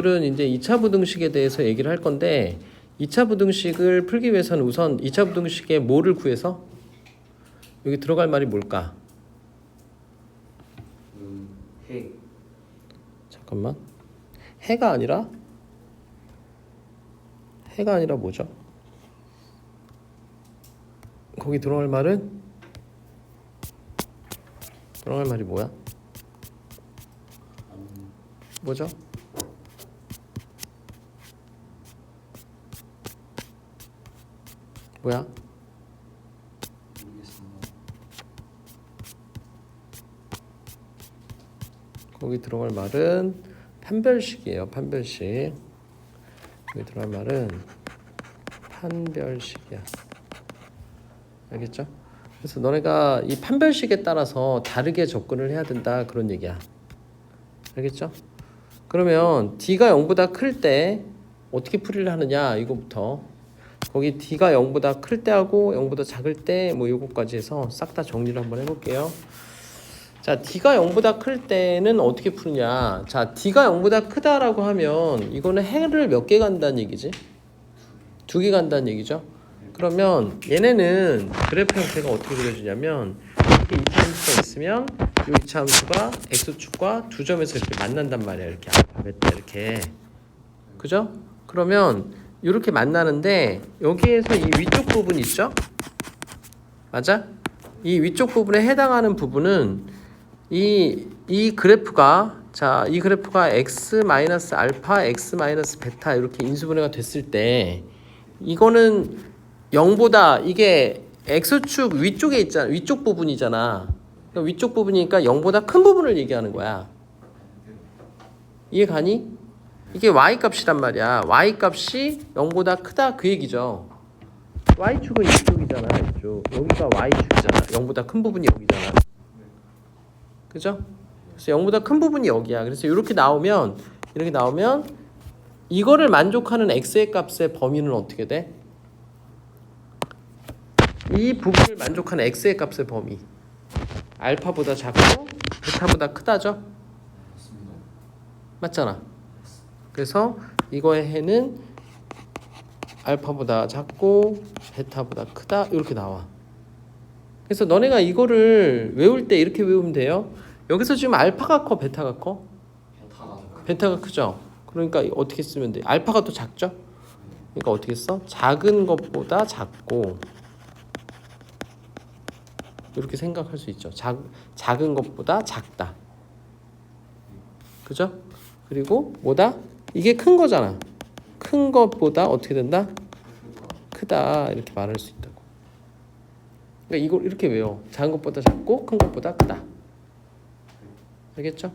오늘은 이제 2차 부등식에 대해서 얘기를 할 건데 2차 부등식을 풀기 위해서는 우선 2차 부등식의 뭐를 구해서 여기 들어갈 말이 뭘까? 해. 잠깐만. 해가 아니라 뭐죠? 거기 들어갈 말은 들어갈 말이 뭐야? 뭐죠? 뭐야? 모르겠습니다. 거기 들어갈 말은 판별식이에요. 판별식. 여기 들어갈 말은 판별식이야. 알겠죠? 그래서 너네가 이 판별식에 따라서 다르게 접근을 해야 된다 그런 얘기야. 알겠죠? 그러면 D가 0보다 클 때 어떻게 풀이를 하느냐 이거부터 거기 D가 0보다 클 때하고 0보다 작을 때 뭐 요거까지 해서 싹 다 정리를 한번 해볼게요. 자, D가 0보다 클 때는 어떻게 푸느냐. 자, D가 0보다 크다라고 하면 이거는 해를 몇 개 간다는 얘기지? 2개 간다는 얘기죠. 그러면 얘네는 그래프 형태가 어떻게 그려지냐면 이렇게 2차 함수가 있으면 이 2차 함수가 x축과 두 점에서 이렇게 만난단 말이야. 이렇게 알파, 베타 이렇게. 그죠? 그러면 이렇게 만나는데 여기에서 이 위쪽 부분 있죠? 맞아? 이 위쪽 부분에 해당하는 부분은 이 그래프가 자, 이 그래프가 x-알파, x-베타 이렇게 인수분해가 됐을 때 이거는 0보다 이게 x축 위쪽에 있잖아. 위쪽 부분이잖아. 그러니까 위쪽 부분이니까 0보다 큰 부분을 얘기하는 거야. 이해 가니? 이게 y값이란 말이야. y값이 0보다 크다 그 얘기죠. y축은 이쪽이잖아. 이쪽. 여기가 y축이잖아. 0보다 큰 부분이 여기잖아. 그죠? 그래서 0보다 큰 부분이 여기야. 그래서 이렇게 나오면 이거를 만족하는 x의 값의 범위는 어떻게 돼? 이 부분을 만족하는 x의 값의 범위 알파보다 작고 베타보다 크다죠? 맞잖아. 그래서 이거의 해는 알파보다 작고 베타보다 크다 이렇게 나와. 그래서 너네가 이거를 외울 때 이렇게 외우면 돼요. 여기서 지금 알파가 커 베타가 커? 베타가 크죠? 그러니까 어떻게 쓰면 돼? 알파가 더 작죠? 그러니까 어떻게 써? 작은 것보다 작고 이렇게 생각할 수 있죠. 작은 것보다 작다. 그죠? 그리고 뭐다? 이게 큰 거잖아. 큰 것보다 어떻게 된다? 크다. 이렇게 말할 수 있다고. 그러니까 이걸 이렇게 외워. 작은 것보다 작고 큰 것보다 크다. 알겠죠?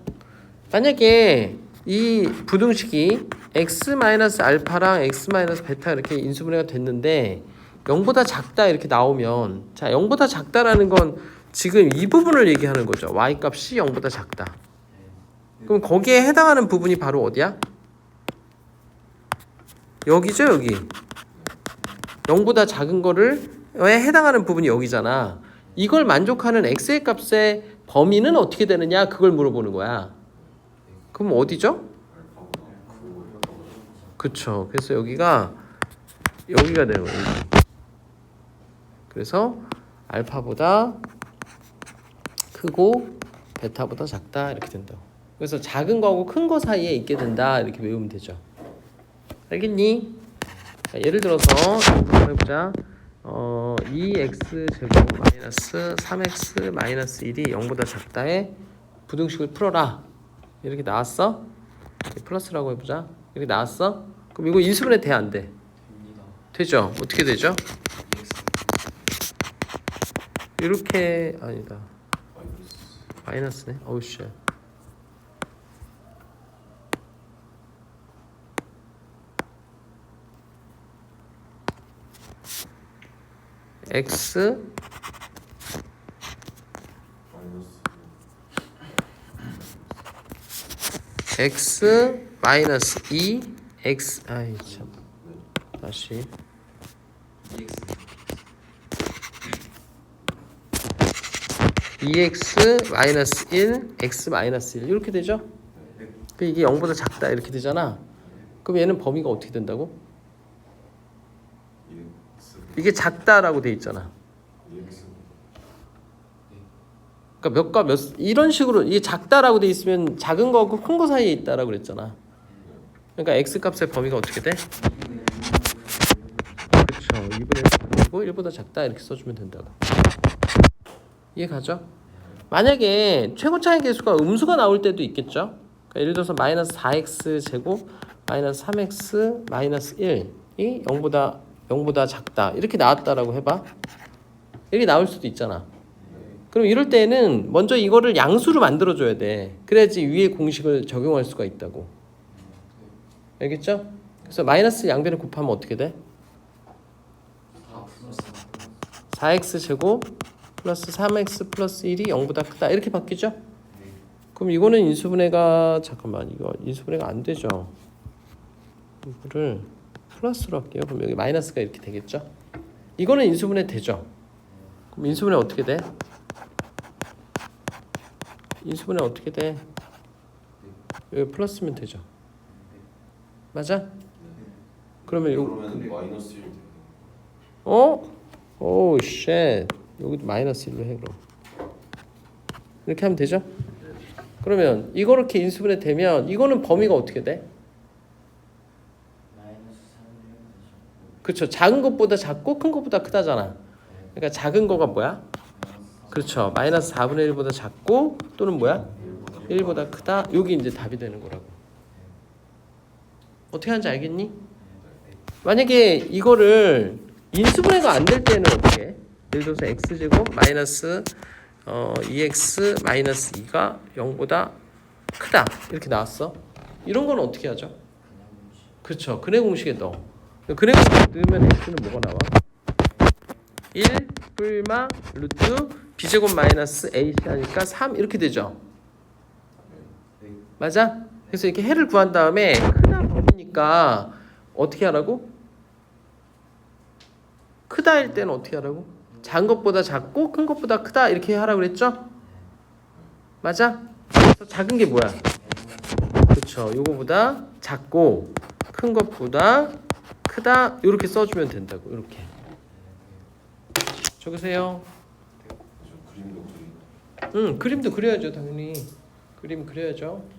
만약에 이 부등식이 x-알파랑 x-베타 이렇게 인수분해가 됐는데 0보다 작다 이렇게 나오면 자 0보다 작다라는 건 지금 이 부분을 얘기하는 거죠. y값이 0보다 작다. 그럼 거기에 해당하는 부분이 바로 어디야? 여기죠. 여기 0보다 작은 거를 왜 해당하는 부분이 여기잖아. 이걸 만족하는 x의 값의 범위는 어떻게 되느냐 그걸 물어보는 거야. 그럼 어디죠? 그쵸. 그래서 여기가 되는 거예요. 그래서 알파보다 크고 베타보다 작다 이렇게 된다고. 그래서 작은 거하고 큰 거 사이에 있게 된다 이렇게 외우면 되죠. 알겠니? 자, 예를 들어서 한번 해보자. 2x 제곱 마이너스 3x 마이너스 1이 0보다 작다에 부등식을 풀어라. 이렇게 나왔어? 이렇게 플러스라고 해보자. 이렇게 나왔어? 그럼 이거 인수분해 돼 안 돼? 되죠? 어떻게 되죠? 이렇게 아니다. 마이너스네. 어우 씨. x 마이너스 2 x 아이 참 다시 EX 마이너스 1 x 마이너스 1 이렇게 되죠? 이게 0보다 작다 이렇게 되잖아. 그럼 얘는 범위가 어떻게 된다고? EX 이게 작다라고 돼 있잖아. EX 그러니까 몇과 몇 이런 식으로 이게 작다라고 돼 있으면 작은 거하고 큰 거 사이에 있다라고 그랬잖아. 그러니까 x 값의 범위가 어떻게 돼? 그렇죠. 2분의 1이고 1보다 작다 이렇게 써주면 된다고. 이해 가죠? 만약에 최고 차이 계수가 음수가 나올 때도 있겠죠. 그러니까 예를 들어서 마이너스 4x 제곱 마이너스 3x 마이너스 1이 0보다 작다 이렇게 나왔다라고 해봐. 이렇게 나올 수도 있잖아. 그럼 이럴 때는 먼저 이거를 양수로 만들어줘야 돼. 그래야지 위에 공식을 적용할 수가 있다고. 알겠죠? 그래서 마이너스 양변을 곱하면 어떻게 돼? 4x 제곱 플러스 3x 플러스 1이 0보다 크다 이렇게 바뀌죠? 그럼 이거는 인수분해가 잠깐만 이거 인수분해가 안 되죠. 이거를 플러스로 할게요. 그럼 여기 마이너스가 이렇게 되겠죠? 이거는 인수분해 되죠? 그럼 인수분해 어떻게 돼? 인수분해 어떻게 돼? 여기 플러스면 되죠? 맞아? 그러면 그러면 마이너스 1 되는 오 쉣 여기도 마이너스 1로 해 그럼 이렇게 하면 되죠? 그러면 이렇게 인수분해 되면 이거는 범위가 어떻게 돼? 그렇죠. 작은 것보다 작고 큰 것보다 크다잖아. 그러니까 작은 거가 뭐야? 그렇죠. 마이너스 4분의 1보다 작고 또는 뭐야? 1보다 크다. 여기 이제 답이 되는 거라고. 어떻게 하는지 알겠니? 만약에 이거를 인수분해가 안 될 때는 어떻게 해? 예를 들어서 x제곱 마이너스 2x 마이너스 2가 0보다 크다 이렇게 나왔어. 이런 건 어떻게 하죠? 그렇죠. 근해 공식에 넣어. 근해 공식에 넣으면 x는 뭐가 나와? 1 뿔마 루트 b제곱 마이너스 ac 하니까 3 이렇게 되죠. 맞아? 그래서 이렇게 해를 구한 다음에 크다 범위니까 어떻게 하라고? 크다일 때는 어떻게 하라고? 작은 것보다 작고 큰 것보다 크다 이렇게 하라고 그랬죠? 맞아? 그래서 작은 게 뭐야? 그렇죠. 요거보다 작고 큰 것보다 크다 이렇게 써주면 된다고. 이렇게 적으세요. 그림도 그림 그림도 그려야죠. 당연히 그림 그려야죠.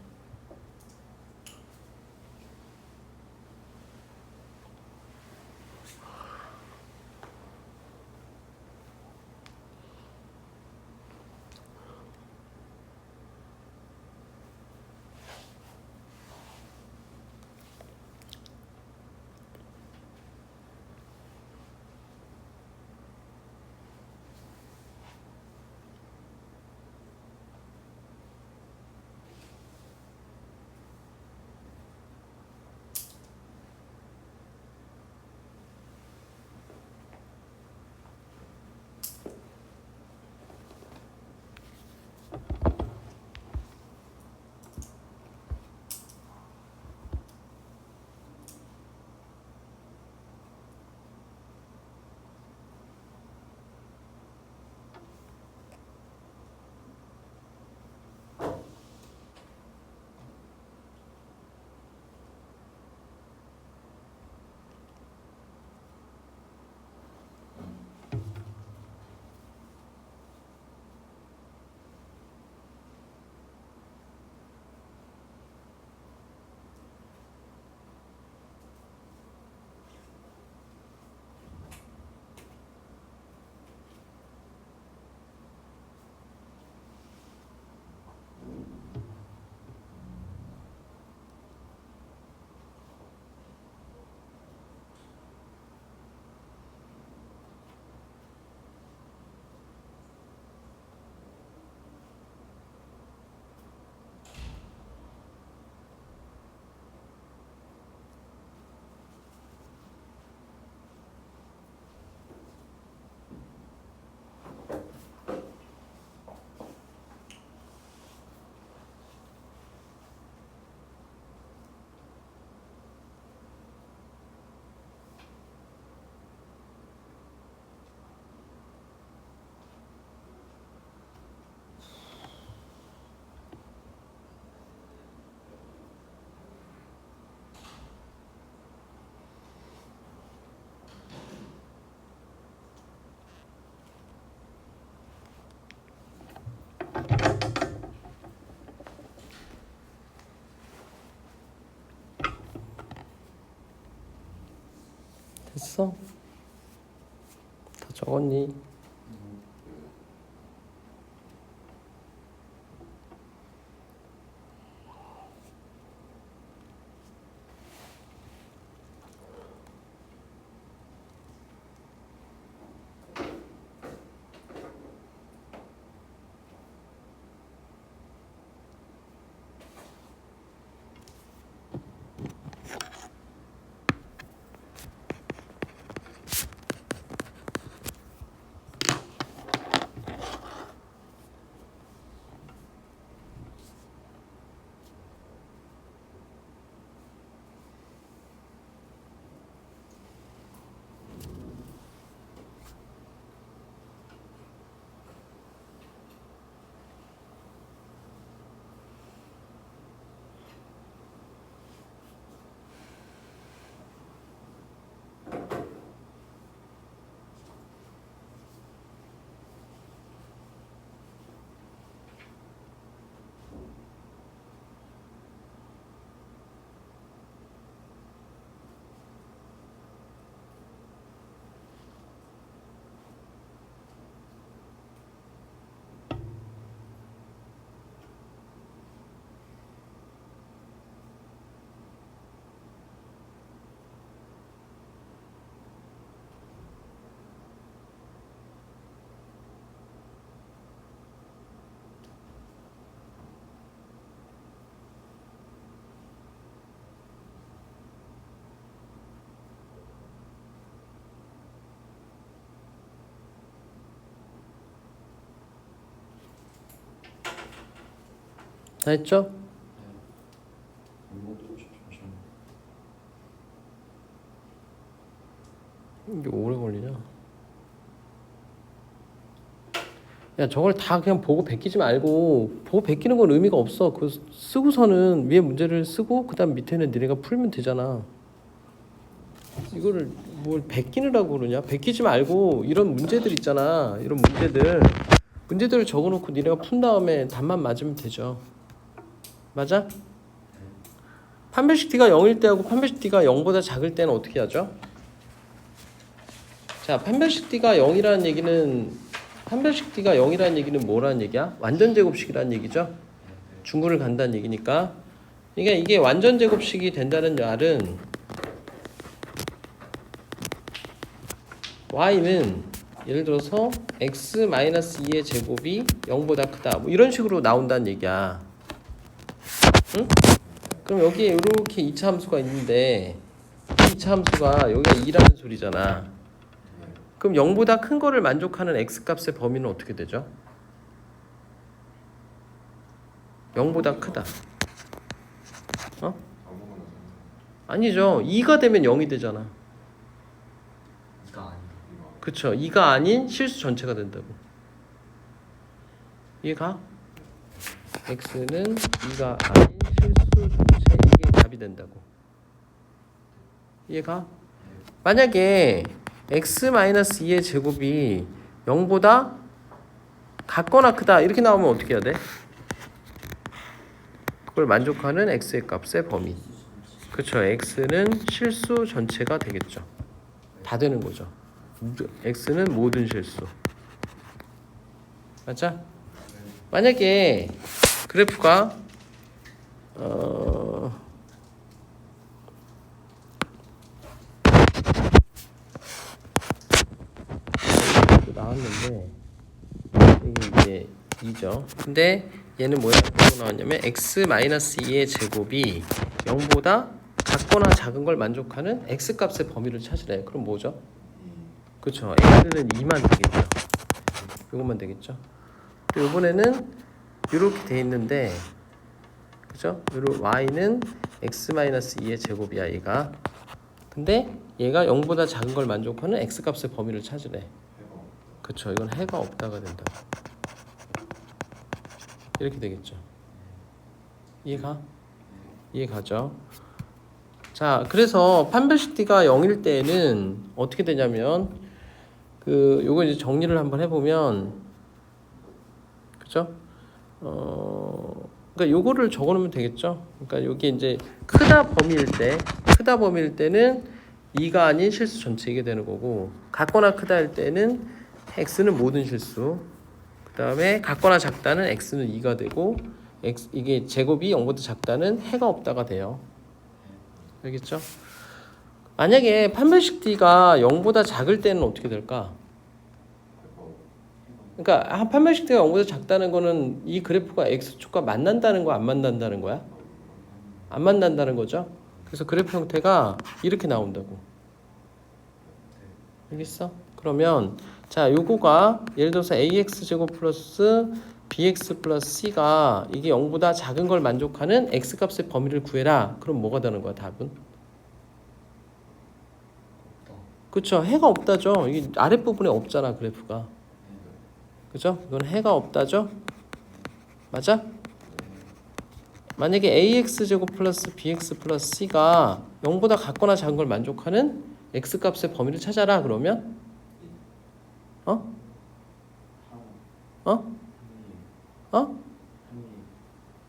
됐어? 다 적었니? 다 했죠? 이게 오래 걸리냐? 야, 저걸 다 그냥 보고 베끼지 말고, 보고 베끼는 건 의미가 없어. 그 쓰고서는 위에 문제를 쓰고 그다음 밑에는 니네가 풀면 되잖아. 이거를 뭘 베끼느라고 그러냐? 베끼지 말고 이런 문제들 있잖아. 이런 문제들을 적어놓고 니네가 푼 다음에 답만 맞으면 되죠. 맞아? 판별식 D가 0일 때하고 판별식 D가 0보다 작을 때는 어떻게 하죠? 자, 판별식 D가 0이라는 얘기는 뭐라는 얘기야? 완전 제곱식이라는 얘기죠. 중구를 간다는 얘기니까. 그러니까 이게 완전 제곱식이 된다는 말은 y는 예를 들어서 x-2의 제곱이 0보다 크다. 뭐 이런 식으로 나온다는 얘기야. 응? 그럼 여기에 이렇게 2차 함수가 있는데 이 2차 함수가 여기가 2라는 소리잖아. 그럼 0보다 큰 거를 만족하는 x값의 범위는 어떻게 되죠? 0보다 크다. 어? 아니죠. 2가 되면 0이 되잖아. 그쵸. 2가 아닌 실수 전체가 된다고. 이해가? x는 2가 아닌 실수 전체, 이게 답이 된다고. 이해가? 만약에 x-2의 제곱이 0보다 같거나 크다 이렇게 나오면 어떻게 해야 돼? 그걸 만족하는 x의 값의 범위. 그쵸. x는 실수 전체가 되겠죠. 다 되는 거죠. x는 모든 실수. 맞죠? 만약에 그래프가 나왔는데 이게 2죠. 근데 얘는 뭐라고 나왔냐면 x-2의 제곱이 0보다 작거나 작은 걸 만족하는 x값의 범위를 찾으래. 그럼 뭐죠? 그렇죠. x는 2만 되겠죠. 이것만 되겠죠. 또 이번에는 이렇게 돼 있는데, 그죠? y는 x-2의 제곱이야, 얘가. 근데 얘가 0보다 작은 걸 만족하는 x값의 범위를 찾으래. 그렇죠. 이건 해가 없다가 된다. 이렇게 되겠죠. 이해가? 이해가죠? 자, 그래서 판별식 D가 0일 때는 어떻게 되냐면 요거 이제 정리를 한번 해보면, 그죠? 그러니까 요거를 적어놓으면 되겠죠. 그러니까 여기 이제 크다 범위일 때는 2가 아닌 실수 전체이게 되는 거고, 같거나 크다 할 때는 x는 모든 실수, 그 다음에 같거나 작다는 x는 2가 되고, 이게 제곱이 0보다 작다는 해가 없다가 돼요. 알겠죠? 만약에 판별식 d가 0보다 작을 때는 어떻게 될까? 그러니까 한 판별식 d가 0보다 작다는 거는 이 그래프가 x축과 만난다는 거야, 안 만난다는 거야? 안 만난다는 거죠. 그래서 그래프 형태가 이렇게 나온다고. 알겠어? 그러면 자, 요거가 예를 들어서 ax 제곱 플러스 bx 플러스 c가 이게 0보다 작은 걸 만족하는 x값의 범위를 구해라. 그럼 뭐가 되는 거야, 답은? 그쵸? 해가 없다죠. 이 아랫부분에 없잖아, 그래프가. 그죠? 이건 해가 없다죠? 맞아? 만약에 ax제곱 플러스 bx 플러스 c가 0보다 같거나 작은 걸 만족하는 x값의 범위를 찾아라. 그러면 어? 어? 어?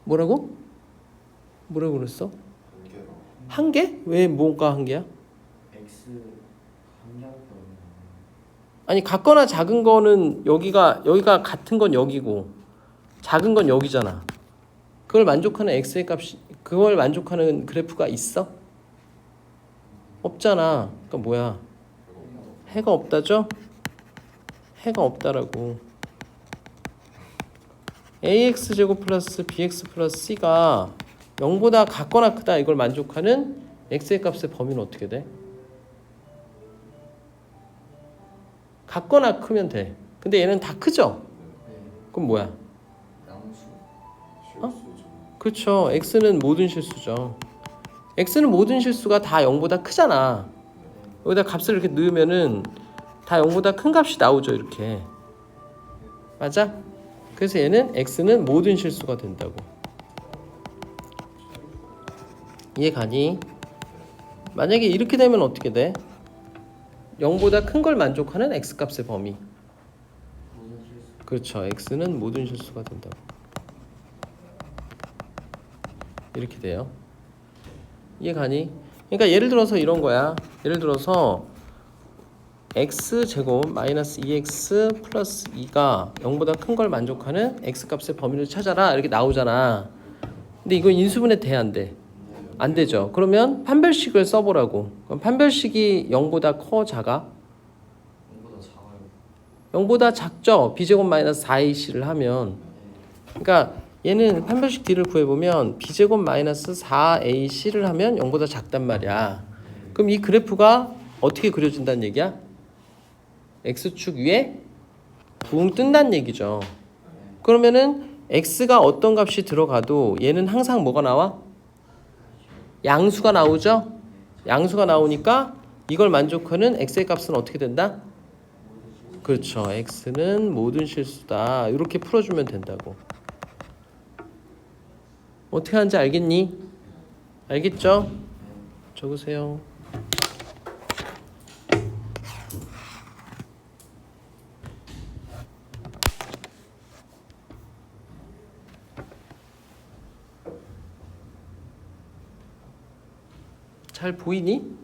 뭐라고? 뭐라고 그랬어? 한 개? 왜 뭐가 한 개야? X 한 개밖에 없는. 아니 같거나 작은 거는 여기가 같은 건 여기고 작은 건 여기잖아. 그걸 만족하는 x의 값이 그걸 만족하는 그래프가 있어? 없잖아. 그러니까 뭐야? 해가 없다죠? 해가 없다라고. ax 제곱 플러스 bx 플러스 c가 0보다 같거나 크다 이걸 만족하는 x의 값의 범위는 어떻게 돼? 같거나 크면 돼. 근데 얘는 다 크죠? 그럼 뭐야? 양수. 그렇죠. x는 모든 실수죠. x는 모든 실수가 다 0보다 크잖아. 여기다 값을 이렇게 넣으면은 다 0보다 큰 값이 나오죠. 이렇게. 맞아? 그래서 얘는 x는 모든 실수가 된다고. 이해가니? 만약에 이렇게 되면 어떻게 돼? 0보다 큰 걸 만족하는 x값의 범위. 모든 실수. 그렇죠. x는 모든 실수가 된다고. 이렇게 돼요. 이해가니? 그러니까 예를 들어서 이런 거야. 예를 들어서 x제곱 마이너스 2x 플러스 2가 0보다 큰 걸 만족하는 x값의 범위를 찾아라. 이렇게 나오잖아. 근데 이거 인수분해 돼, 안 돼? 안 되죠. 그러면 판별식을 써보라고. 그럼 판별식이 0보다 커, 작아? 0보다 작아요. 0보다 작죠. b제곱 마이너스 4ac를 하면. 그러니까 얘는 판별식 d를 구해보면 b제곱 마이너스 4ac를 하면 0보다 작단 말이야. 그럼 이 그래프가 어떻게 그려진다는 얘기야? x축 위에 붕 뜬다는 얘기죠. 그러면은 x가 어떤 값이 들어가도 얘는 항상 뭐가 나와? 양수가 나오죠? 양수가 나오니까 이걸 만족하는 x의 값은 어떻게 된다? 그렇죠. x는 모든 실수다. 이렇게 풀어주면 된다고. 어떻게 하는지 알겠니? 알겠죠? 적으세요. 잘 보이니?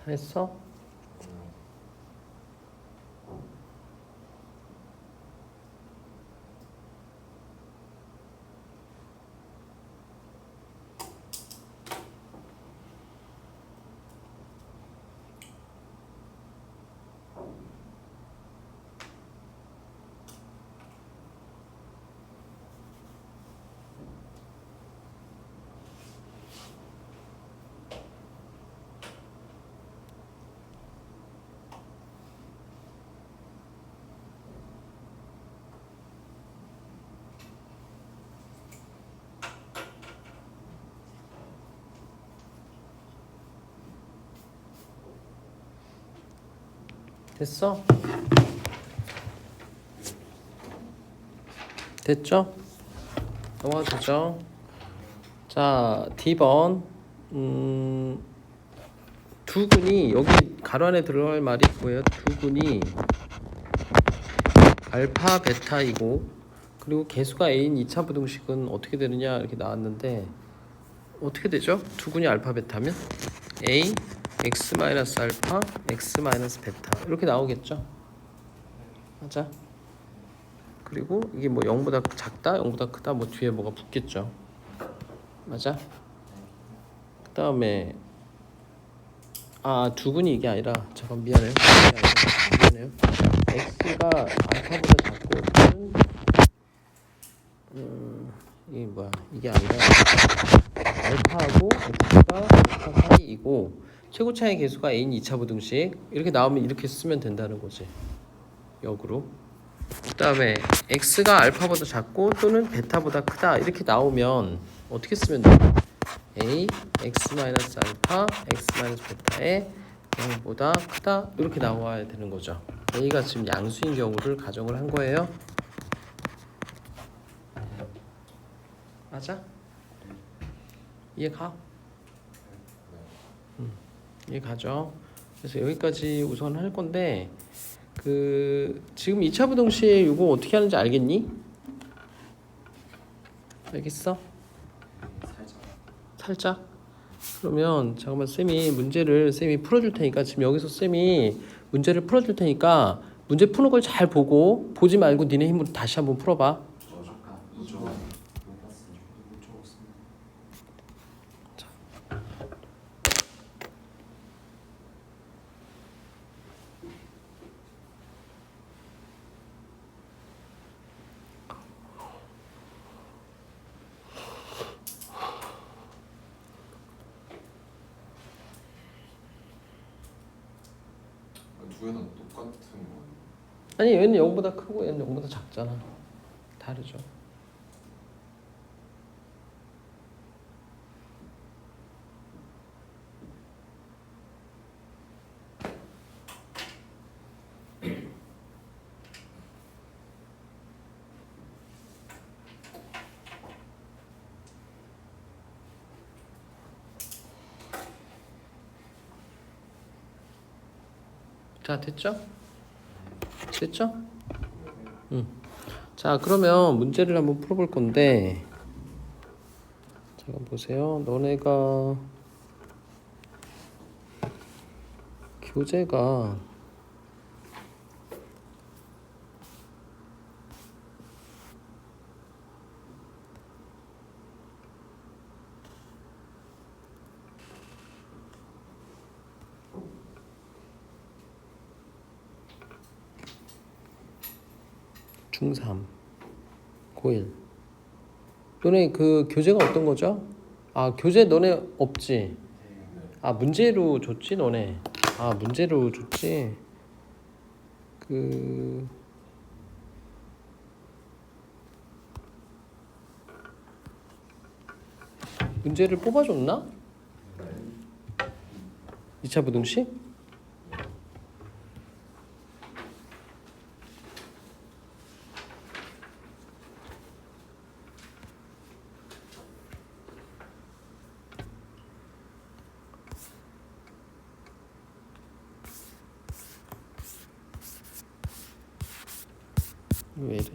다 했어? 됐어? 됐죠? 넘어가도 되죠? 자, D번 두근이 여기 가로 안에 들어갈 말이 뭐예요? 두근이 알파 베타이고 그리고 개수가 A인 2차 부등식은 어떻게 되느냐 이렇게 나왔는데 어떻게 되죠? 두근이 알파 베타면 A x 마이너스 알파 x 마이너스 베타 이렇게 나오겠죠? 맞아? 그리고 이게 뭐 0보다 작다, 0보다 크다 뭐 뒤에 뭐가 붙겠죠? 맞아? 그 다음에 두근이 이게 아니라 잠깐 미안해요. 미안해요. x가 알파보다 작고 이게 뭐야? 이게 아니라 알파하고 x가 알파 사이이고 최고 차이 개수가 a인 2차 부등식 이렇게 나오면 이렇게 쓰면 된다는 거지. 역으로. 그 다음에 x가 알파보다 작고 또는 베타보다 크다 이렇게 나오면 어떻게 쓰면 돼? a x 마이너스 알파 x 마이너스 베타의 0보다 크다 이렇게 나와야 되는 거죠. a가 지금 양수인 경우를 가정을 한 거예요. 맞아? 이해가? 이해가죠? 그래서 여기까지 우선 할 건데 지금 2차 부등식 이거 어떻게 하는지 알겠니? 알겠어? 살짝? 그러면 잠깐만 쌤이 풀어줄 테니까 지금 여기서 쌤이 문제를 풀어줄 테니까 문제 푸는 걸 잘 보고 보지 말고 니네 힘으로 다시 한번 풀어봐. 아까 2조 못 봤어요. 2조 없습니다. 두 개는 똑같은 거. 아니 얘는 0보다 크고 얘는 0보다 작잖아. 다르죠. 자, 됐죠? 됐죠? 자, 그러면 문제를 한번 풀어볼 건데 잠깐 보세요. 너네가 교재가 중3 고1 너네 그 교재가 어떤 거죠? 교재 너네 없지? 문제로 줬지 너네. 문제로 줬지. 문제를 뽑아줬나? 2차 부등식? 왜 이래?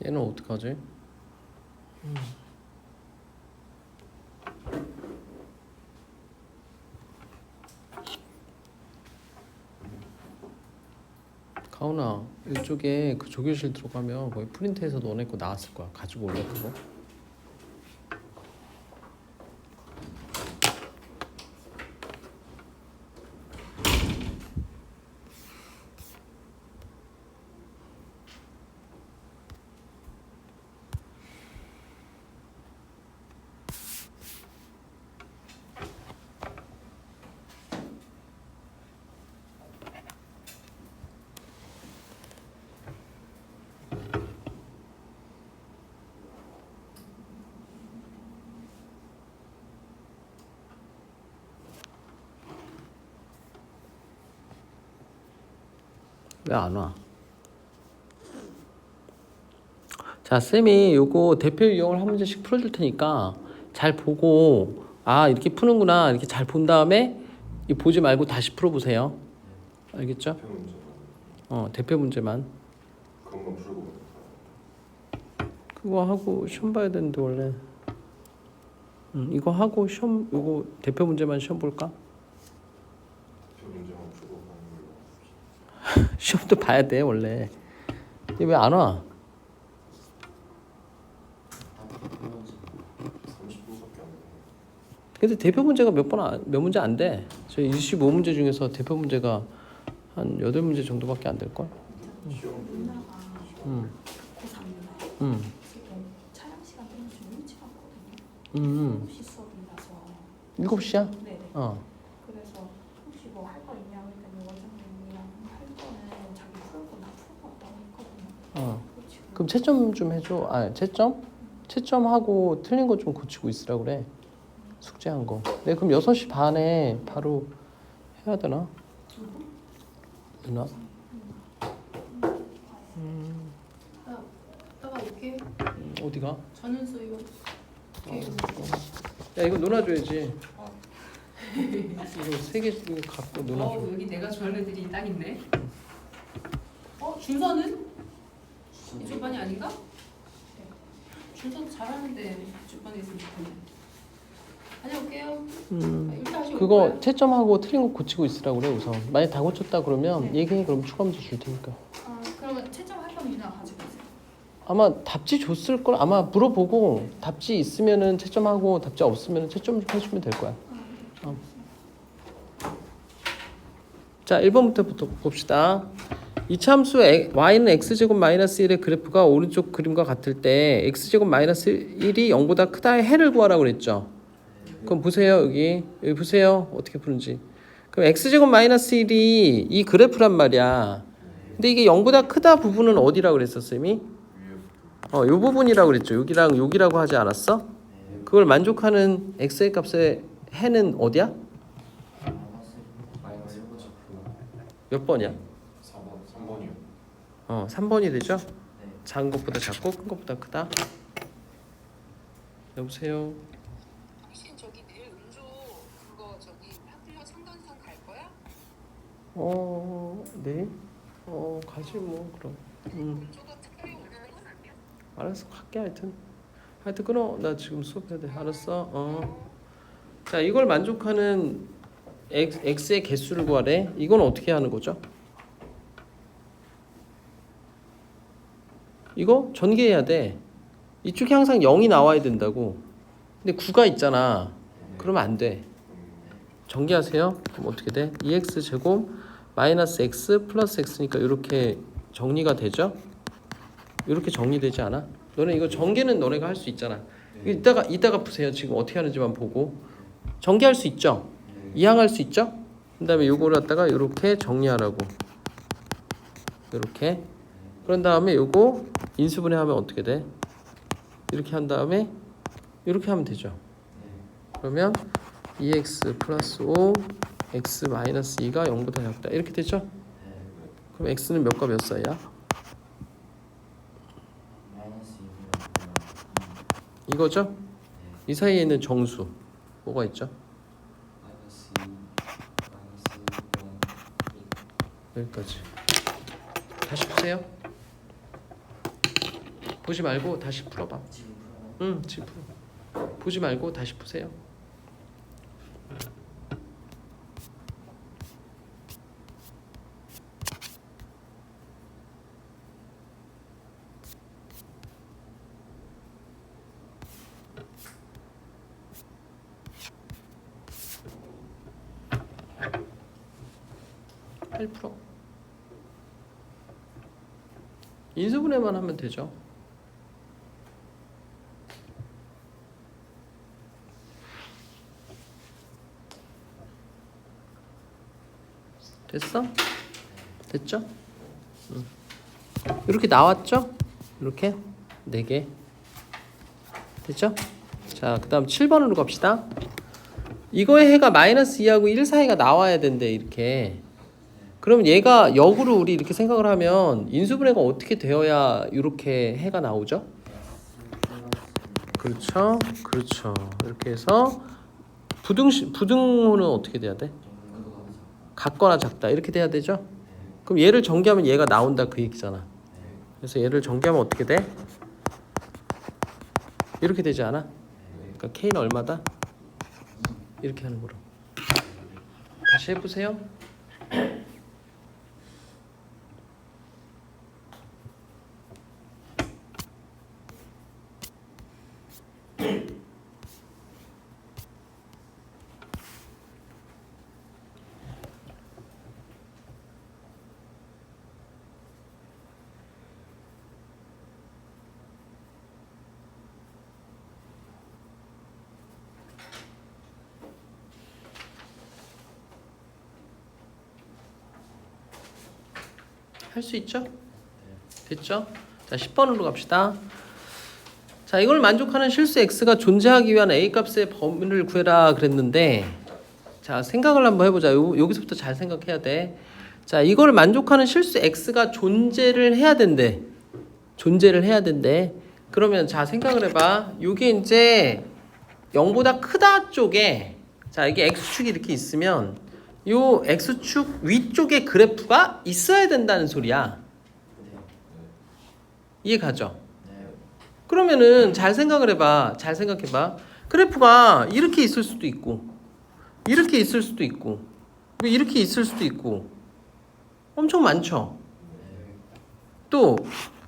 얘는 어떡하지? 가훈아, 이쪽에 그 조교실 들어가면 거기 프린트해서 너네 거 나왔을 거야. 가지고 올래 그거? 왜 안 와? 자, 쌤이 요거 대표 유형을 한 문제씩 풀어줄 테니까 잘 보고 아 이렇게 푸는구나 이렇게 잘 본 다음에 이 보지 말고 다시 풀어보세요. 알겠죠? 대표 문제만 대표 문제만. 그것만 풀고 그거 하고 시험 봐야 되는데 원래. 이거 하고 시험 이거 대표 문제만 시험 볼까? 대표 문제만 풀고 가는 걸로. 시험도 봐야 돼 원래. 얘 왜 안 와? 30분밖에 안 돼. 근데 대표 문제가 몇 문제 안 돼. 저 25문제 중에서 대표 문제가 한 8문제 정도밖에 안 될 걸. 시험 누나가 음. 고3인가요? 음. 지금 촬영 시간 때문에 좀 일찍 왔거든요. 9시 수업이라서. 7시야? 네네. 어. 그래서 혹시 뭐 할 거 있냐고 했더니 원장님이랑 할 거는 자기 풀고 나 풀고 왔다고 했거든요. 지금 그럼 채점 좀 해줘. 채점? 채점하고 틀린 거 좀 고치고 있으라 그래. 숙제한 거. 네, 그럼 6시 반에 바로 해야 되나? 누나? 이따가 올게. 어디가? 전윤수 이거. 야, 이거 누나 줘야지. 이거 3개 이거 갖고 누나 줘. 여기 내가 좋아하는 애들이 딱 있네. 준서는? 이쪽 반이 아닌가? 준서 잘하는데 이쪽 반에 있으면 좋겠네. 다녀올게요. 이따 다시 올 그거 거야. 채점하고 틀린 거 고치고 있으라 그래 우선. 만약 다 고쳤다 그러면 얘기해. 그럼 추가 문제 줄 테니까. 그러면 채점할 거는 누나가 가지고 있어요. 아마 답지 줬을 걸. 아마 물어보고 답지 있으면은 채점하고 답지 없으면은 채점 좀 해주면 될 거야. 자, 1번부터 봅시다. 이차함수 y는 x제곱 마이너스 1의 그래프가 오른쪽 그림과 같을 때 x제곱 마이너스 1이 0보다 크다의 해를 구하라고 그랬죠. 그럼 보세요. 여기 보세요. 어떻게 푸는지. 그럼 x제곱 마이너스 1이 이 그래프란 말이야. 근데 이게 0보다 크다 부분은 어디라고 그랬어, 쌤이? 요 부분이라고 그랬죠. 여기랑 여기라고 하지 않았어? 그걸 만족하는 x의 값의 해는 어디야? 마이너스 1번 몇 번이야? 4번 3번이요. 3번이 되죠? 네. 작은 것보다 작고 큰 것보다 크다. 여보세요. 당신 저기 내일 음주 그거 저기 학교 상담상 갈 거야? 네. 가지 뭐 그럼. 음주가 특별히 오는 건 아니야? 알았어, 갈게 하여튼. 끊어. 나 지금 수업해야 돼. 알았어. 자, 이걸 만족하는 x의 개수를 구하래. 이건 어떻게 하는 거죠? 이거 전개해야 돼. 이쪽에 항상 0이 나와야 된다고. 근데 9가 있잖아. 그러면 안 돼. 전개하세요. 그럼 어떻게 돼? 2x 제곱 마이너스 x 플러스 x니까 이렇게 정리가 되죠? 이렇게 정리되지 않아? 너네 이거 전개는 너네가 할 수 있잖아. 이따가 보세요. 지금 어떻게 하는지만 보고 전개할 수 있죠? 이항할 수 있죠? 그다음에 요거를 갖다가 이렇게 정리하라고. 이렇게. 그런 다음에 요거 인수분해하면 어떻게 돼? 이렇게 한 다음에 이렇게 하면 되죠. 그러면 2x 플러스 5 x 마이너스 2가 0보다 작다. 이렇게 되죠? 그럼 x는 몇과 몇 사이야? 마이너스 2번 이거죠? 이 사이에 있는 정수 뭐가 있죠? 마이너스 2 마이너스 1 여기까지. 다시 보세요. 보지 말고 다시 풀어봐. 지금 풀어요. 응, 지금 풀어. 보지 말고 다시 푸세요. 빨리 풀어. 인수분해만 하면 되죠. 됐어? 됐죠? 응. 이렇게 나왔죠? 이렇게 4개 됐죠? 자, 그 다음 7번으로 갑시다. 이거의 해가 마이너스 2하고 1 사이가 나와야 된대. 이렇게. 그럼 얘가 역으로 우리 이렇게 생각을 하면 인수분해가 어떻게 되어야 이렇게 해가 나오죠? 그렇죠? 그렇죠. 이렇게 해서 부등호는 어떻게 돼야 돼? 같거나 작다 이렇게 돼야 되죠? 그럼 얘를 전개하면 얘가 나온다 그 얘기잖아. 그래서 얘를 전개하면 어떻게 돼? 이렇게 되지 않아? 그러니까 K는 얼마다? 이렇게 하는 거로. 다시 해보세요. 할 수 있죠? 됐죠? 자, 10번으로 갑시다. 자, 이걸 만족하는 실수 x가 존재하기 위한 a 값의 범위를 구해라 그랬는데, 자, 생각을 한번 해보자. 여기서부터 잘 생각해야 돼. 자, 이걸 만족하는 실수 x가 존재를 해야 된대. 존재를 해야 된대. 그러면 자, 생각을 해봐. 이게 이제 0보다 크다 쪽에, 자, 이게 x축이 이렇게 있으면 요 x축 위쪽에 그래프가 있어야 된다는 소리야. 이해 가죠? 그러면은 잘 생각을 해봐. 잘 생각해봐. 그래프가 이렇게 있을 수도 있고, 이렇게 있을 수도 있고, 이렇게 있을 수도 있고, 엄청 많죠. 또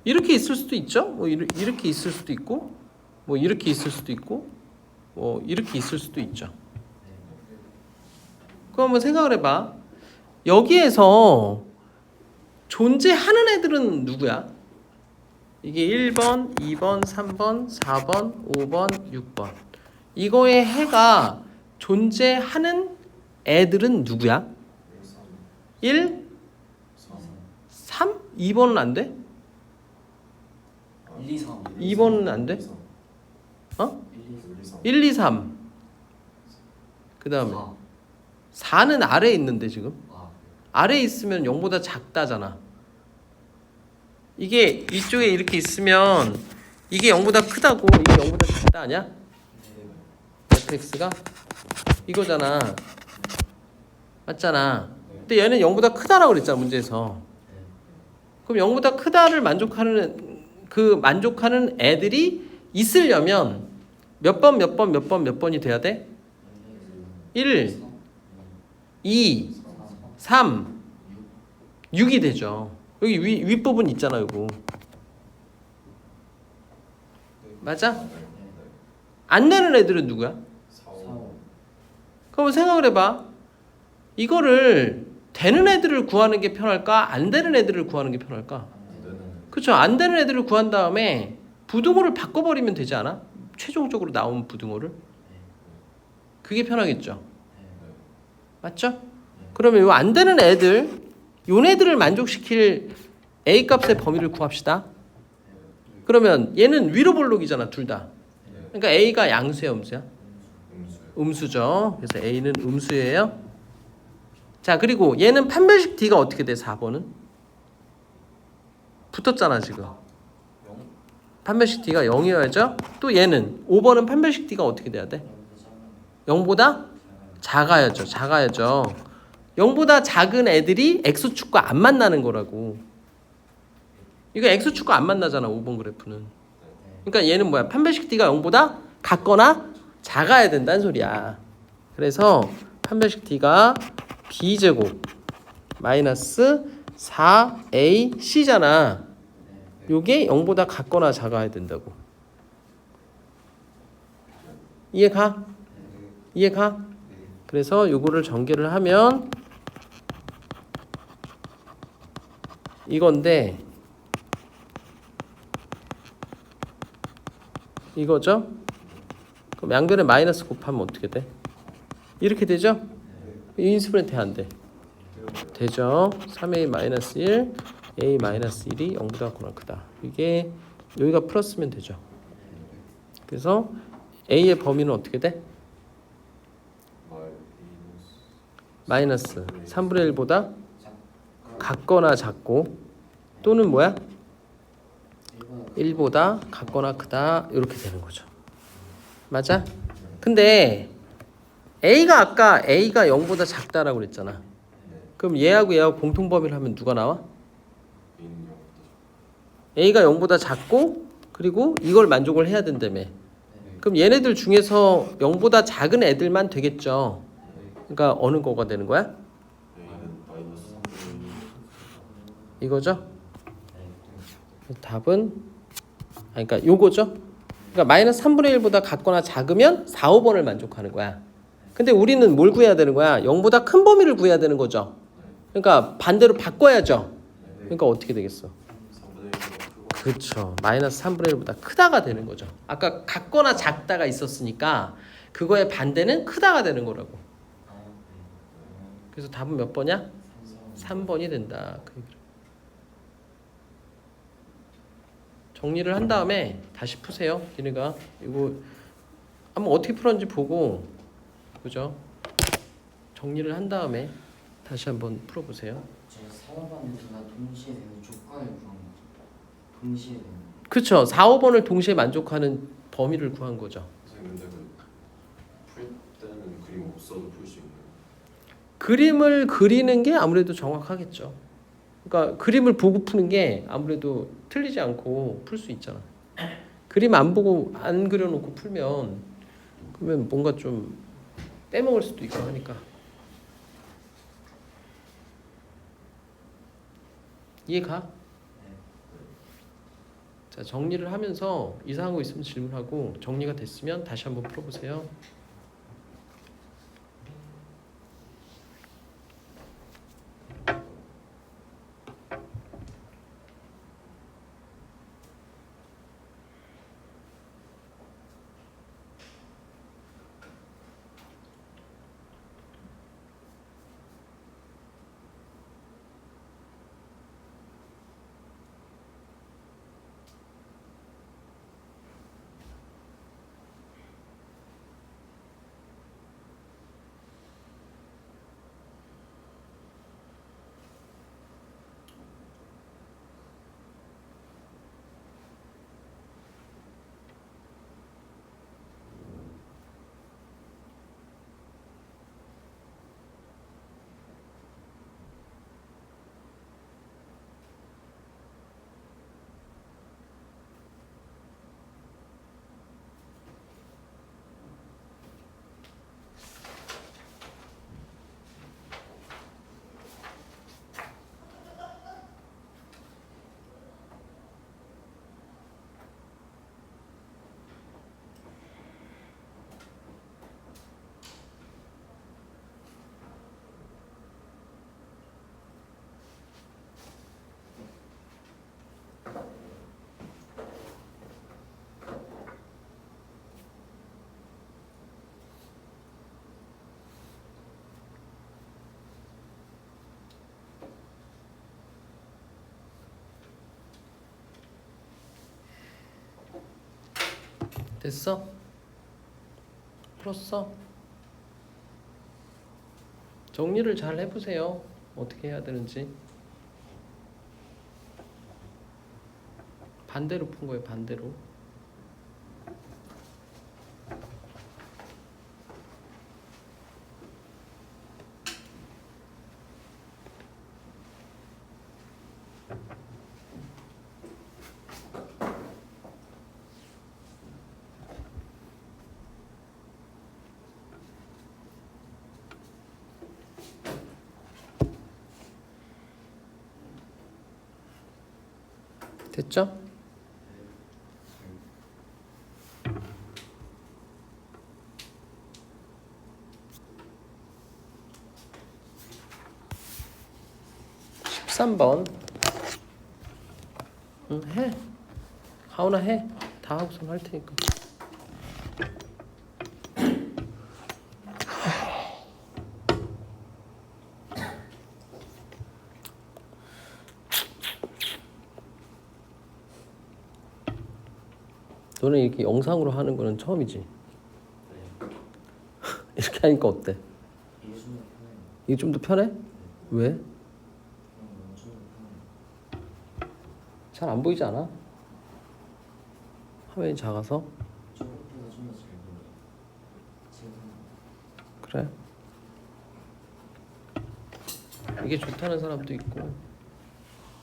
이렇게 있을 수도 있죠. 뭐 이렇게 있을 수도 있고, 뭐 이렇게 있을 수도 있고, 뭐 이렇게 있을 수도 있죠. 그럼 한번 생각을 해봐. 여기에서 존재하는 애들은 누구야? 이게 1번, 2번, 3번, 4번, 5번, 6번. 이거의 해가 존재하는 애들은 누구야? 1, 3? 2번은 안 돼? 1, 2, 3. 2번은 안 돼? 어? 1, 2, 3. 그 다음에 4는 아래에 있는데 지금 아래에 있으면 0보다 작다잖아. 이게 이쪽에 이렇게 있으면 이게 0보다 크다고 이게 0보다 작다 아니야? fx가 이거잖아. 맞잖아. 근데 얘는 0보다 크다라고 그랬잖아 문제에서. 그럼 0보다 크다를 만족하는 애들이 있으려면 몇 번이 돼야 돼? 1, 2, 3, 6이 되죠. 여기 윗부분 있잖아, 이거. 맞아? 안 되는 애들은 누구야? 4호. 그럼 생각을 해봐. 이거를 되는 애들을 구하는 게 편할까? 안 되는 애들을 구하는 게 편할까? 그렇죠. 안 되는 애들을 구한 다음에 부등호를 바꿔버리면 되지 않아? 최종적으로 나온 부등호를. 그게 편하겠죠. 맞죠? 그러면 요 안 되는 애들, 요네들을 만족시킬 a 값의 범위를 구합시다. 그러면 얘는 위로 볼록이잖아, 둘 다. 그러니까 a가 양수야, 음수야? 음수죠. 그래서 a는 음수예요. 자, 그리고 얘는 판별식 d가 어떻게 돼? 4번은 붙었잖아 지금. 판별식 d가 0이어야죠. 또 얘는 5번은 판별식 d가 어떻게 돼야 돼? 0보다 작아야죠. 작아야죠. 0보다 작은 애들이 x축과 안 만나는 거라고. 이거 x축과 안 만나잖아 5번 그래프는. 그러니까 얘는 뭐야? 판별식 D가 0보다 같거나 작아야 된다는 소리야. 그래서 판별식 D가 B제곱 마이너스 4AC잖아. 요게 0보다 같거나 작아야 된다고. 이해가? 이해가? 그래서 요거를 전개를 하면 이건데 이거죠? 그럼 양변에 마이너스 곱하면 어떻게 돼? 이렇게 되죠? 인수분해 돼, 안 돼? 되죠? 3a 마이너스 1 a 마이너스 1이 0보다 같거나 크다. 이게 여기가 플러스면 되죠. 그래서 a의 범위는 어떻게 돼? 마이너스 3분의 1보다 같거나 작고 또는 뭐야? 1보다 같거나 크다 이렇게 되는 거죠. 맞아? 근데 A가 아까 A가 0보다 작다라고 그랬잖아. 그럼 얘하고 얘하고 공통범위를 하면 누가 나와? A가 0보다 작고 그리고 이걸 만족을 해야 된다며. 그럼 얘네들 중에서 0보다 작은 애들만 되겠죠. 그러니까 어느 거가 되는 거야? A는 마이너스 3분의 1. 이거죠? 답은 그러니까 요거죠? 그러니까 마이너스 3분의 1보다 같거나 작으면 4, 5번을 만족하는 거야. 근데 우리는 뭘 구해야 되는 거야? 0보다 큰 범위를 구해야 되는 거죠. 그러니까 반대로 바꿔야죠. 그러니까 어떻게 되겠어? 3분의 1보다 크고. 그렇죠. 마이너스 3분의 1보다 크다가 되는 거죠. 아까 같거나 작다가 있었으니까 그거의 반대는 크다가 되는 거라고. 그래서 답은 몇 번이야? 3번이 된다. 그 얘기를. 정리를 한 다음에 다시 푸세요. 니네가 이거 한번 어떻게 풀었는지 보고, 그죠? 정리를 한 다음에 다시 한번 풀어보세요. 제가 사업안에 둘다 동시에 되는 조건을 구한 거죠. 동시에 되는. 그렇죠. 4, 5번을 동시에 만족하는 범위를 구한 거죠. 선생님 근데 풀 때는 그림 없어도 풀 수 있나요? 그림을 그리는 게 아무래도 정확하겠죠. 그러니까 그림을 보고 푸는 게 아무래도 틀리지 않고 풀 수 있잖아. 그림 안 보고 안 그려놓고 풀면 그러면 뭔가 좀 빼먹을 수도 있고 하니까. 이해가? 자, 정리를 하면서 이상한 거 있으면 질문하고 정리가 됐으면 다시 한번 풀어보세요. 됐어? 풀었어? 정리를 잘 해보세요. 어떻게 해야 되는지. 반대로 푼 거예요, 반대로. 됐죠? (13번) 응, 해. 하오나 해. 다 하고선 할 테니까. 너는 이렇게 영상으로 하는 거는 처음이지? 네. 이렇게 하니까 어때? 이게 좀 더 편해요. 이게 좀 더 편해? 왜? 그냥 너무 좀더 편해요. 잘 안 보이지 않아? 화면이 작아서? 저것보다 좀 더 잘 보여요. 지금 그래? 이게 좋다는 사람도 있고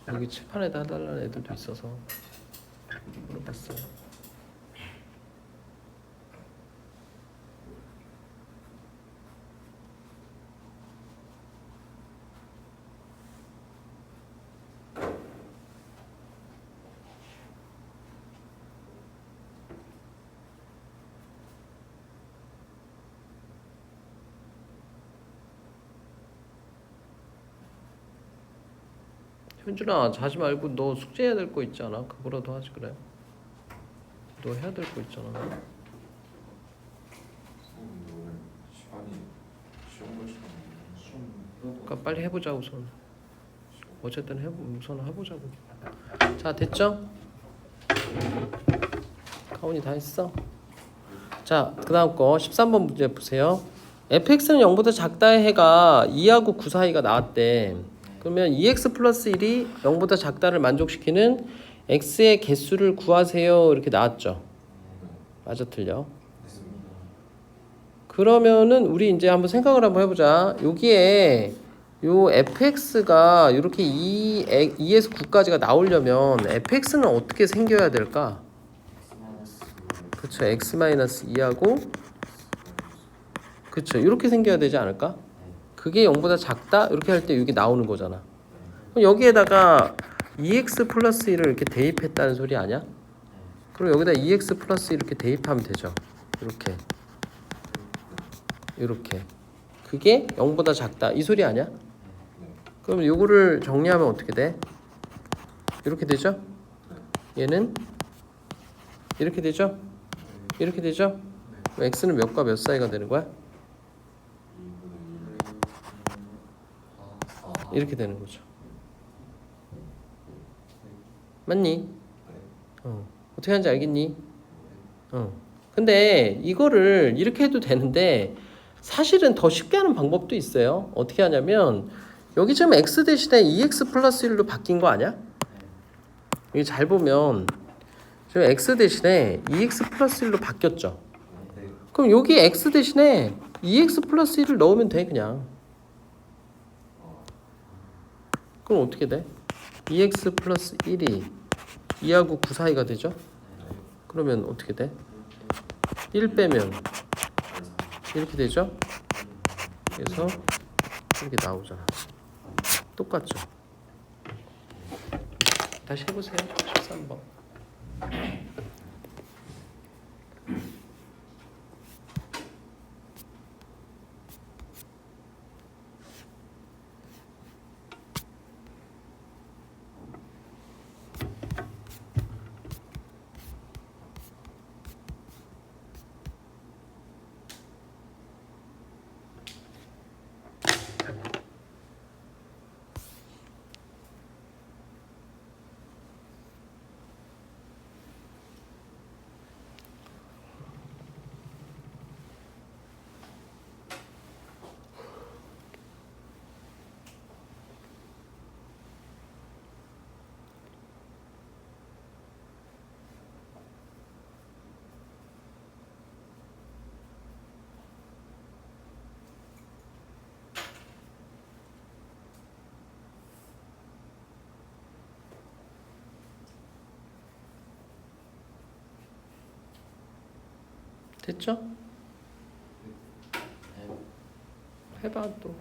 여기 칠판에다 해달라는 애들도 있어서 물어봤어요. 현준아 자지 말고 너 숙제해야 될 거 있지 않아? 그거라도 하지 그래. 너 해야 될 거 있잖아. 선생님 오늘 시간이 시험 볼 시간이 시험 물어보고 그러니까 빨리 해보자 우선. 어쨌든 우선 해보자고. 자 됐죠? 가온이 다 했어? 자 그 다음 거 13번 문제 보세요. fx는 0보다 작다의 해가 2하고 9 사이가 나왔대. 그러면 2x 플러스 1이 0보다 작다를 만족시키는 x의 개수를 구하세요 이렇게 나왔죠. 맞아 틀려? 됐습니다. 그러면은 우리 이제 한번 생각을 한번 해보자. 여기에 요 fx가 이렇게 2에서 9까지가 나오려면 fx는 어떻게 생겨야 될까? 그쵸, x-2하고 그쵸, 이렇게 생겨야 되지 않을까? 그게 0보다 작다? 이렇게 할 때 이게 나오는 거잖아. 그럼 여기에다가 2x 플러스 1을 이렇게 대입했다는 소리 아니야? 그럼 여기다 2x 플러스 1 이렇게 대입하면 되죠. 이렇게 그게 0보다 작다 이 소리 아니야? 그럼 요거를 정리하면 어떻게 돼? 이렇게 되죠? 얘는 이렇게 되죠? 이렇게 되죠? 그럼 x는 몇과 몇 사이가 되는 거야? 이렇게 되는 거죠. 맞니? 어떻게 하는지 알겠니? 근데 이거를 이렇게 해도 되는데 사실은 더 쉽게 하는 방법도 있어요. 어떻게 하냐면 여기 지금 x 대신에 2x 플러스 1로 바뀐 거 아니야? 여기 잘 보면 지금 x 대신에 2x 플러스 1로 바뀌었죠. 그럼 여기 x 대신에 2x 플러스 1을 넣으면 돼 그냥. 그럼 어떻게 돼? 2x 플러스 1이 2하고 9 사이가 되죠? 그러면 어떻게 돼? 1 빼면 이렇게 되죠? 그래서 이렇게 나오잖아. 똑같죠? 다시 해보세요. 13번. 됐죠? 해봐 또.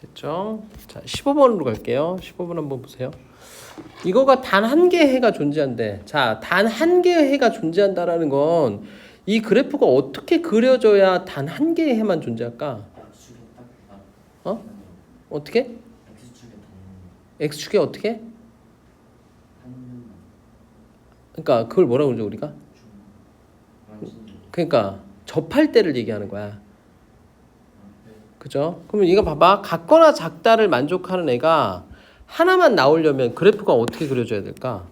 됐죠? 자, 15번으로 갈게요. 15번 한번 보세요. 이거가 단 한 개의 해가 존재한대. 자, 단 한 개의 해가 존재한다라는 건 이 그래프가 어떻게 그려져야 단 한 개의 해만 존재할까? X축에 딱 어? 어떻게? X축에 X축에 어떻게? 닿는 한 그러니까 그걸 뭐라고 그러죠 우리가? 완전히 그러니까 접할 때를 얘기하는 거야. 그죠? 그러면 이거 봐봐. 같거나 작다를 만족하는 애가 하나만 나오려면 그래프가 어떻게 그려져야 될까?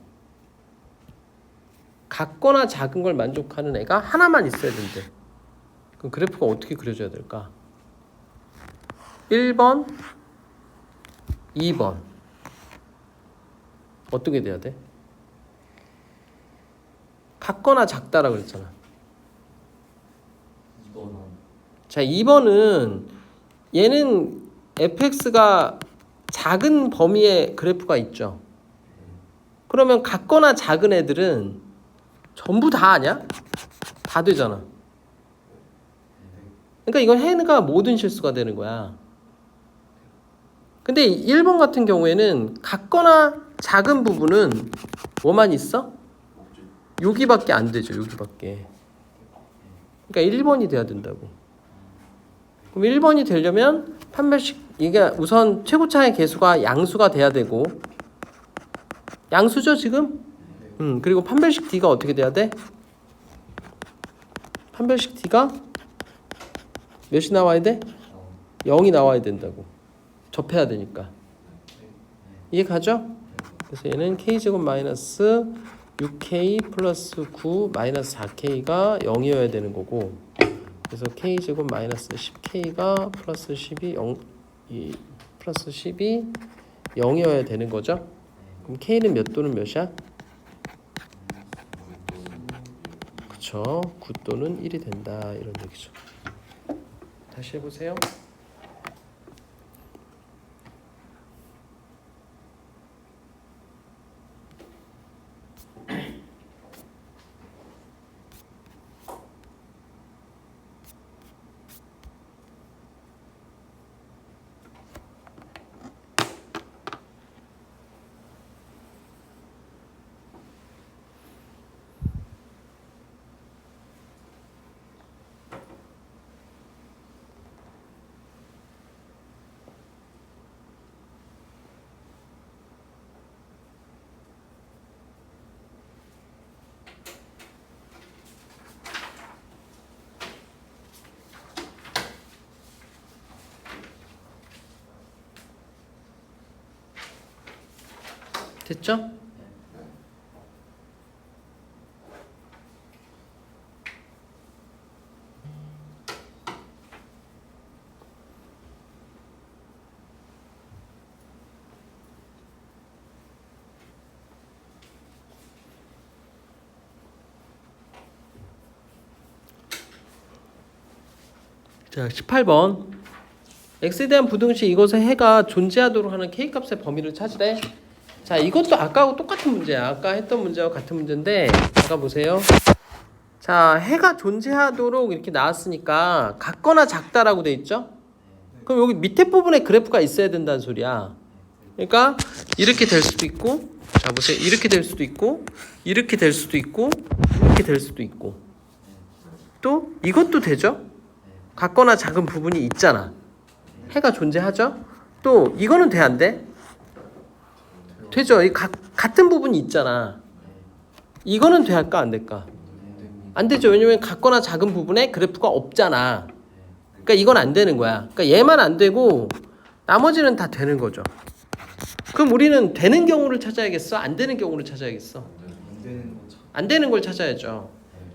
같거나 작은 걸 만족하는 애가 하나만 있어야 된대. 그럼 그래프가 어떻게 그려져야 될까? 1번, 2번. 어떻게 돼야 돼? 같거나 작다라고 그랬잖아. 2번 자, 2번은 얘는 fx가 작은 범위의 그래프가 있죠. 그러면 같거나 작은 애들은 전부 다 아냐? 다 되잖아. 그러니까 이건 해가 모든 실수가 되는 거야. 근데 1번 같은 경우에는 같거나 작은 부분은 뭐만 있어? 여기밖에 안 되죠. 여기밖에. 그러니까 1번이 돼야 된다고. 그럼 1번이 되려면 판별식 이게 우선 최고차의 개수가 양수가 돼야 되고 양수죠 지금? 그리고 판별식 D가 어떻게 돼야 돼? 판별식 D가 몇이 나와야 돼? 0이 나와야 된다고. 접해야 되니까. 이해 가죠? 그래서 얘는 K제곱 마이너스 6K 플러스 9 마이너스 4K가 0이어야 되는 거고 그래서 K제곱 마이너스 10K가 플러스 10이 0 플러스 10이 0이어야 되는 거죠? 그럼 K는 몇 또는 몇이야? 그쵸. 9 또는 1이 된다 이런 얘기죠. 다시 해보세요. 됐죠? 자, 18번. x에 대한 부등식 이것의 해가 존재하도록 하는 k값의 범위를 찾으래. 자, 이것도 아까하고 똑같은 문제야. 아까 했던 문제와 같은 문제인데 아까 보세요. 자, 해가 존재하도록 이렇게 나왔으니까 같거나 작다라고 돼 있죠? 그럼 여기 밑에 부분에 그래프가 있어야 된다는 소리야. 그러니까 이렇게 될 수도 있고 자, 보세요. 이렇게 될 수도 있고 이렇게 될 수도 있고 이렇게 될 수도 있고 또 이것도 되죠? 같거나 작은 부분이 있잖아. 해가 존재하죠? 또 이거는 돼 안 돼? 되죠. 이 같은 부분이 있잖아. 이거는 돼 할까 안 될까? 안 되죠. 왜냐면 같거나 작은 부분에 그래프가 없잖아. 그러니까 이건 안 되는 거야. 그러니까 얘만 안 되고 나머지는 다 되는 거죠. 그럼 우리는 되는 경우를 찾아야겠어? 안 되는 경우를 찾아야겠어? 안 되는 걸 찾아야죠.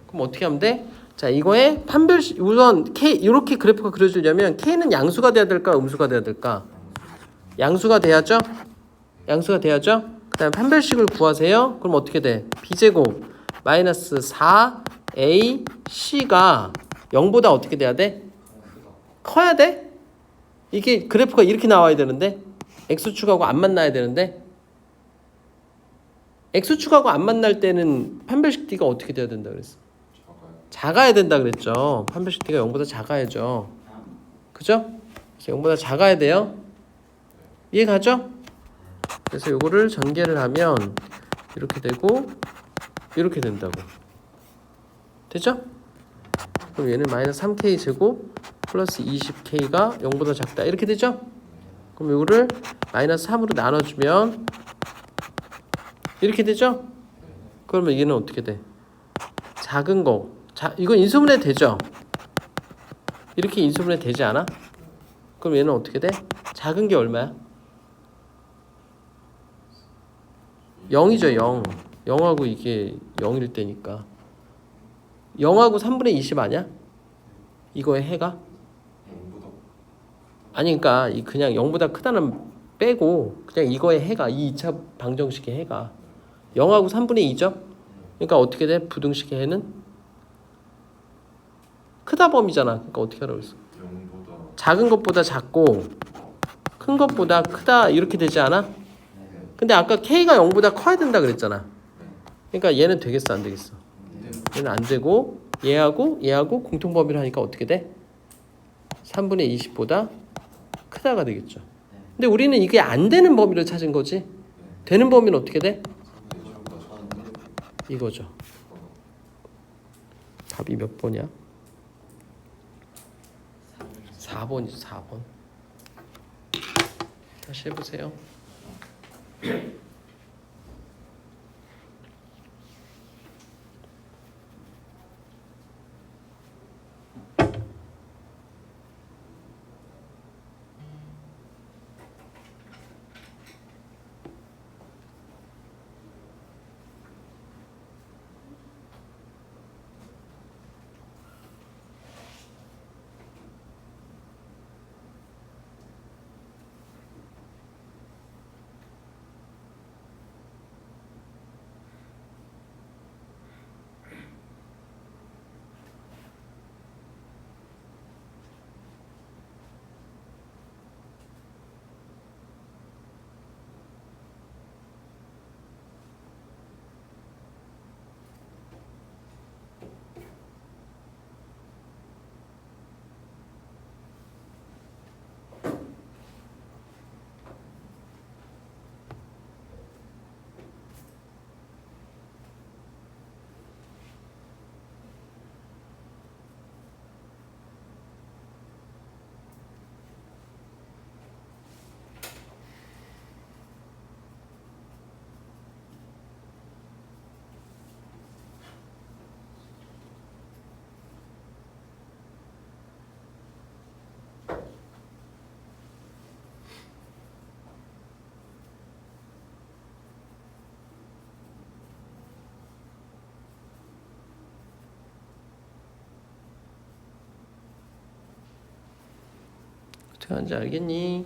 그럼 어떻게 하면 돼? 자, 이거에 판별식 우선 K 이렇게 그래프가 그려지려면 K는 양수가 돼야 될까? 음수가 돼야 될까? 양수가 돼야죠? 양수가 돼야죠? 그 다음에 판별식을 구하세요. 그럼 어떻게 돼? B제곱 마이너스 4AC가 0보다 어떻게 돼야 돼? 커야 돼? 이게 그래프가 이렇게 나와야 되는데 X축하고 안 만나야 되는데 X축하고 안 만날 때는 판별식 D가 어떻게 돼야 된다 그랬어? 작아야 된다 그랬죠. 판별식 D가 0보다 작아야죠. 그죠? 그래서 0보다 작아야 돼요. 이해가죠? 그래서 요거를 전개를 하면 이렇게 되고 이렇게 된다고. 되죠? 그럼 얘는 마이너스 3k 제곱 플러스 20k가 0보다 작다 이렇게 되죠? 그럼 요거를 마이너스 3으로 나눠주면 이렇게 되죠? 그러면 얘는 어떻게 돼? 작은 거. 이거 인수분해 되죠? 이렇게 인수분해 되지 않아? 그럼 얘는 어떻게 돼? 작은 게 얼마야? 0이죠. 0. 0하고 이게 0일 때니까 0하고 3분의 20 아니야? 이거의 해가? 0보다 아니 그러니까 그냥 0보다 크다는 빼고 그냥 이거의 해가 이 2차 방정식의 해가 0하고 3분의 2죠? 그러니까 어떻게 돼? 부등식의 해는? 크다 범위잖아. 그러니까 어떻게 하라고 했어? 0보다 작은 것보다 작고 큰 것보다 크다 이렇게 되지 않아? 근데 아까 K가 0보다 커야 된다 그랬잖아. 그러니까 얘는 되겠어 안 되겠어? 얘는 안 되고 얘하고 공통범위를 하니까 어떻게 돼? 3분의 20보다 크다가 되겠죠. 근데 우리는 이게 안 되는 범위를 찾은 거지. 되는 범위는 어떻게 돼? 3분의 1보다 작은데 이거죠. 답이 몇 번이야? 4번이죠. 4번. 다시 해보세요. 어떻게 하는지 알겠니?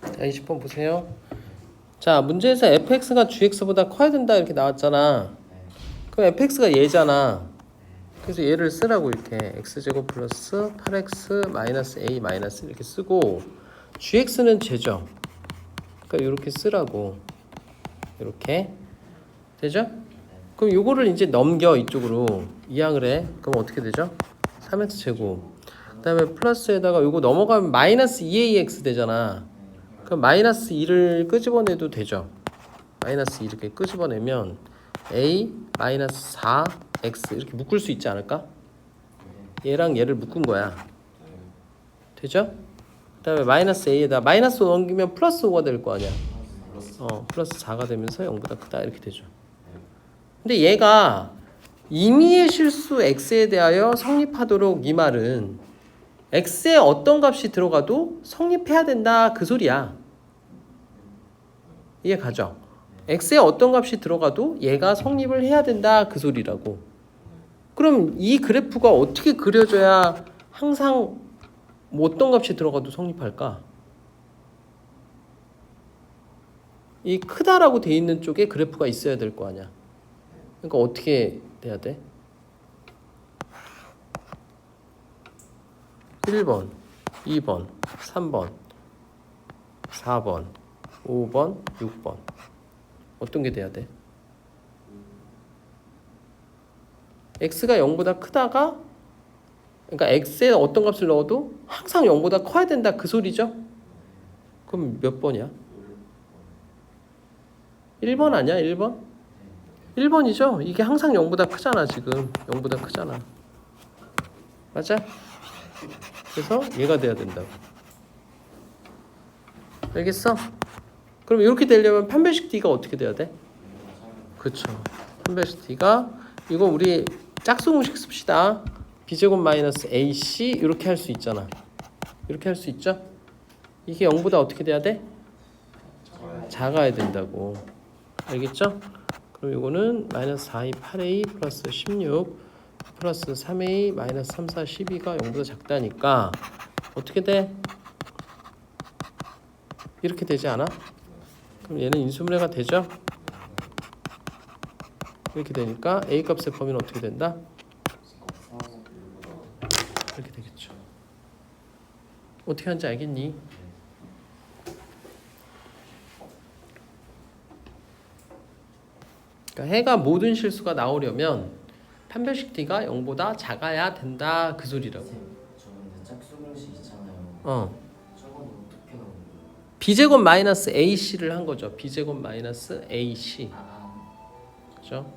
자, 20번 보세요. 자, 문제에서 fx가 gx보다 커야 된다 이렇게 나왔잖아. 그럼 fx가 얘잖아. 그래서 얘를 쓰라고 이렇게 x제곱 플러스 8x 마이너스 a 마이너스 이렇게 쓰고 gx는 쟤죠. 그러니까 이렇게 쓰라고. 이렇게 되죠? 그럼 요거를 이제 넘겨 이쪽으로 이항을 해. 그럼 어떻게 되죠? 3x 제곱. 그다음에 플러스에다가 요거 넘어가면 마이너스 2ax 되잖아. 그럼 마이너스 2를 끄집어내도 되죠. 마이너스 2 이렇게 끄집어내면 a 마이너스 4x 이렇게 묶을 수 있지 않을까? 얘랑 얘를 묶은 거야. 되죠? 그 다음에 마이너스 a에다 마이너스 5 넘기면 플러스 5가 될 거 아니야. 플러스 4가 되면서 0보다 크다 이렇게 되죠. 근데 얘가 임의의 실수 x에 대하여 성립하도록 이 말은 x에 어떤 값이 들어가도 성립해야 된다 그 소리야. 이해 가죠? x에 어떤 값이 들어가도 얘가 성립을 해야 된다 그 소리라고. 그럼 이 그래프가 어떻게 그려져야 항상 뭐 어떤 값이 들어가도 성립할까? 이 크다라고 돼 있는 쪽에 그래프가 있어야 될 거 아니야. 그러니까 어떻게 돼야 돼? 1번, 2번, 3번, 4번, 5번, 6번. 어떤 게 돼야 돼? x가 0보다 크다가 그러니까 x에 어떤 값을 넣어도 항상 0보다 커야 된다 그 소리죠? 그럼 몇 번이야? 1번 아니야? 1번? 1번이죠? 이게 항상 0보다 크잖아 지금. 0보다 크잖아. 맞아? 그래서 얘가 돼야 된다고. 알겠어? 그럼 이렇게 되려면 판별식 D가 어떻게 돼야 돼? 그쵸. 판별식 D가 이거 우리 짝수 공식 씁시다. b제곱 마이너스 ac 이렇게 할 수 있잖아. 이렇게 할 수 있죠? 이게 0보다 어떻게 돼야 돼? 작아야 된다고. 알겠죠? 그럼 이거는 마이너스 4a 8a 플러스 16 플러스 3a 마이너스 3 4 12가 0보다 작다니까 어떻게 돼? 이렇게 되지 않아? 그럼 얘는 인수분해가 되죠? 이렇게 되니까 a 값의 범위는 어떻게 된다? 이렇게 되겠죠. 어떻게 하는지 알겠니? 그러니까 해가 모든 실수가 나오려면 판별식 D가 0보다 작아야 된다 그 소리라고. 저 근데 짝수 공식 있잖아요. 저건 어떻게 나오는 거예요? b제곱 마이너스 ac를 한 거죠. b제곱 마이너스 ac. 그죠?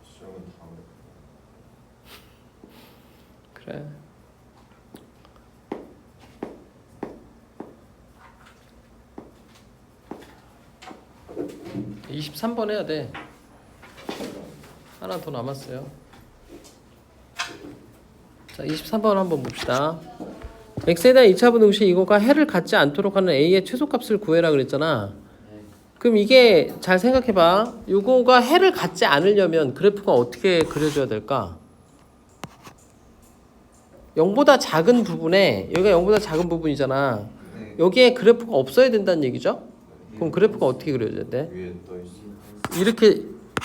수영은 다음에. 그래. 네. 23번 해야 돼. 하나 더 남았어요. 자, 23번 한번 봅시다. x에 대한 2차 분동식 이거가 해를 갖지 않도록 하는 a의 최소값을 구해라 그랬잖아. 그럼 이게 잘 생각해봐. 이거가 해를 갖지 않으려면 그래프가 어떻게 그려져야 될까? 0보다 작은 부분에 여기가 0보다 작은 부분이잖아. 여기에 그래프가 없어야 된다는 얘기죠? 그럼 그래프가 어떻게 그려져야 돼? 위에 떠 있어.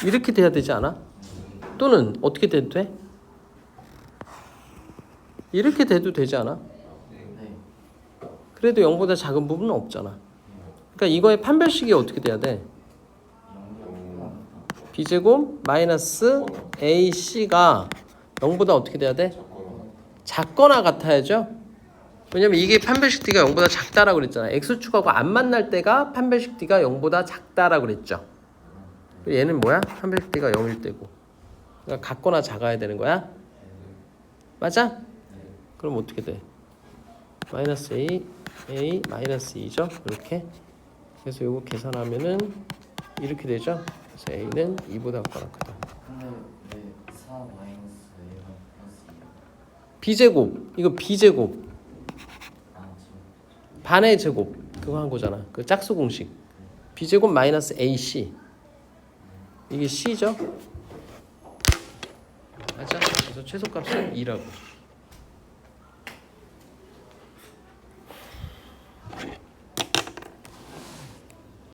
이렇게 돼야 되지 않아? 또는 어떻게 돼도 돼? 이렇게 돼도 되지 않아? 네. 그래도 0보다 작은 부분은 없잖아. 그러니까 이거의 판별식이 어떻게 돼야 돼? b제곱 마이너스 ac가 0보다 어떻게 돼야 돼? 작거나 같아야죠. 왜냐면 이게 판별식 D가 0보다 작다라고 그랬잖아. X축하고 안 만날 때가 판별식 D가 0보다 작다라고 그랬죠. 얘는 뭐야? 판별식 D가 0일 때고. 그러니까 같거나 작아야 되는 거야. 맞아? 그럼 어떻게 돼? 마이너스 A 마이너스 2죠. 이렇게. 그래서 이거 계산하면은 이렇게 되죠. 그래서 A는 2보다 같거나 크다. 근데 왜 4 마이너스 A가 플러스 2? B제곱. 이거 B제곱. 지금 반의 제곱. 그거 한 거잖아. 그 짝수 공식. B제곱 마이너스 AC. 이게 C죠? 맞아? 그래서 최소값은 2라고.